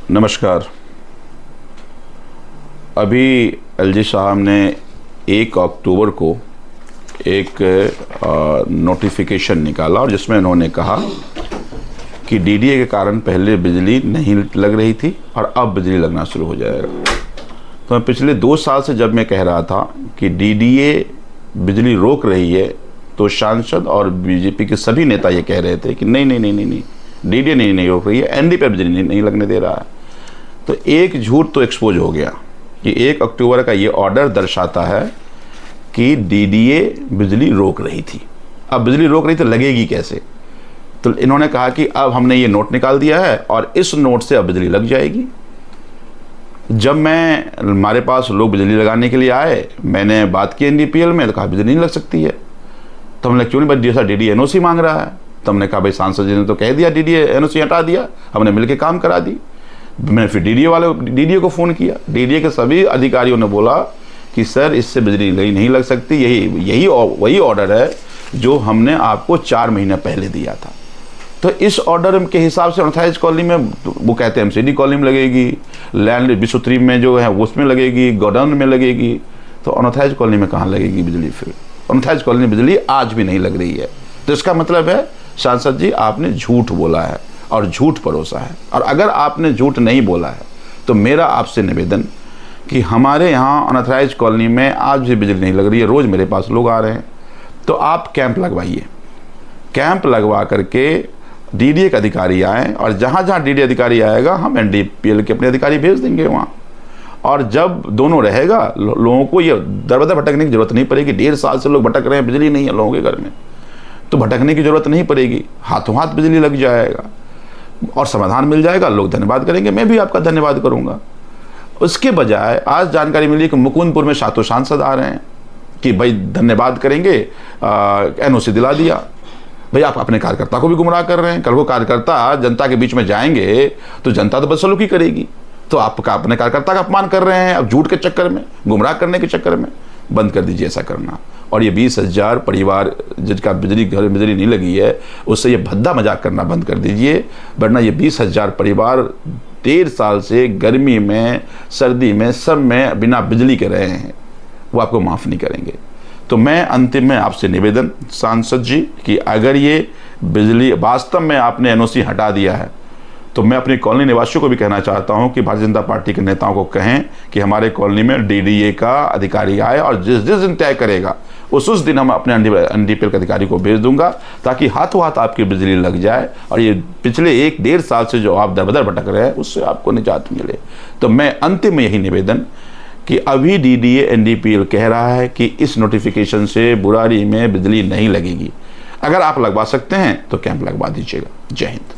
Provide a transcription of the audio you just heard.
नमस्कार। अभी एलजी साहब ने 1 अक्टूबर को एक नोटिफिकेशन निकाला और जिसमें उन्होंने कहा कि डीडीए के कारण पहले बिजली नहीं लग रही थी और अब बिजली लगना शुरू हो जाएगा। तो मैं पिछले 2 साल से जब मैं कह रहा था कि डीडीए बिजली रोक रही है तो सांसद और बीजेपी के सभी नेता ये कह रहे थे कि नहीं डीडीए नहीं रोक रही है, एनडी पे बिजली नहीं लगने दे रहा है। तो एक झूठ तो एक्सपोज हो गया कि 1 अक्टूबर का ये ऑर्डर दर्शाता है कि डीडीए बिजली रोक रही थी। अब बिजली रोक रही तो लगेगी कैसे? तो इन्होंने कहा कि अब हमने ये नोट निकाल दिया है और इस नोट से अब बिजली लग जाएगी। जब हमारे पास लोग बिजली लगाने के लिए आए, मैंने बात की एनडीपीएल में, तो कहा बिजली नहीं लग सकती है। तो हमने क्यों नहीं, भाई डीडीए एनओसी मांग रहा है। तो हमने कहा भाई सांसद जी ने तो कह दिया डीडीए एनओसी हटा दिया, हमने मिलकर काम करा दी। मैंने फिर डीडीए को फ़ोन किया। डीडीए के सभी अधिकारियों ने बोला कि सर इससे बिजली नहीं लग सकती, यही वही ऑर्डर है जो हमने आपको 4 महीने पहले दिया था। तो इस ऑर्डर के हिसाब से अनथराइज्ड कॉलोनी में, वो कहते हैं एमसीडी कॉलोनी में लगेगी, लैंड विश्व में जो है उसमें लगेगी, गोडाउन में लगेगी। तो अनथराइज्ड कॉलोनी में कहाँ लगेगी बिजली? फिर अनथराइज्ड कॉलोनी में बिजली आज भी नहीं लग रही है। तो इसका मतलब है सांसद जी आपने झूठ बोला है और झूठ परोसा है। और अगर आपने झूठ नहीं बोला है तो मेरा आपसे निवेदन कि हमारे यहाँ अनथराइज्ड कॉलोनी में आज भी बिजली नहीं लग रही है। रोज़ मेरे पास लोग आ रहे हैं, तो आप कैंप लगवाइए। कैंप लगवा करके डीडीए के अधिकारी आए और जहाँ जहाँ डीडीए अधिकारी आएगा हम एनडीपीएल के अपने अधिकारी भेज देंगे वहाँ। और जब दोनों रहेगा, लोगों को ये दर बदर भटकने की जरूरत नहीं पड़ेगी। 1.5 साल से लोग भटक रहे हैं, बिजली नहीं है लोगों के घर में, तो भटकने की जरूरत नहीं पड़ेगी, हाथों हाथ बिजली लग जाएगा और समाधान मिल जाएगा। लोग धन्यवाद करेंगे, मैं भी आपका धन्यवाद करूंगा। उसके बजाय आज जानकारी मिली कि मुकुंदपुर में 7 सांसद आ रहे हैं कि भाई धन्यवाद करेंगे, एनओसी दिला दिया। भाई आप अपने कार्यकर्ता को भी गुमराह कर रहे हैं। कल को कार्यकर्ता जनता के बीच में जाएंगे तो जनता तो बदसलूकी करेगी। तो आप अपने कार्यकर्ता का अपमान कर रहे हैं अब झूठ के चक्कर में, गुमराह करने के चक्कर में। बंद कर दीजिए ऐसा करना। और ये 20,000 परिवार जिनका घर में बिजली नहीं लगी है, उससे ये भद्दा मजाक करना बंद कर दीजिए, वरना ये 20,000 परिवार 1.5 साल से गर्मी में, सर्दी में, सब में बिना बिजली के रहे हैं, वो आपको माफ़ नहीं करेंगे। तो मैं अंतिम में आपसे निवेदन सांसद जी कि अगर ये बिजली वास्तव में आपने एनओसी हटा दिया है तो मैं अपनी कॉलोनी निवासियों को भी कहना चाहता हूं कि भारतीय जनता पार्टी के नेताओं को कहें कि हमारे कॉलोनी में डीडीए का अधिकारी आए और जिस दिन तय करेगा उस दिन हम अपने एनडीपीएल के अधिकारी को भेज दूंगा, ताकि हाथों हाथ आपकी बिजली लग जाए और ये पिछले 1-1.5 साल से जो आप दरबदर भटक रहे हैं उससे आपको निजात मिले। तो मैं अंतिम में यही निवेदन कि अभी डीडीए एनडीपीएल कह रहा है कि इस नोटिफिकेशन से बुराड़ी में बिजली नहीं लगेगी। अगर आप लगवा सकते हैं तो कैंप लगवा दीजिएगा। जय हिंद।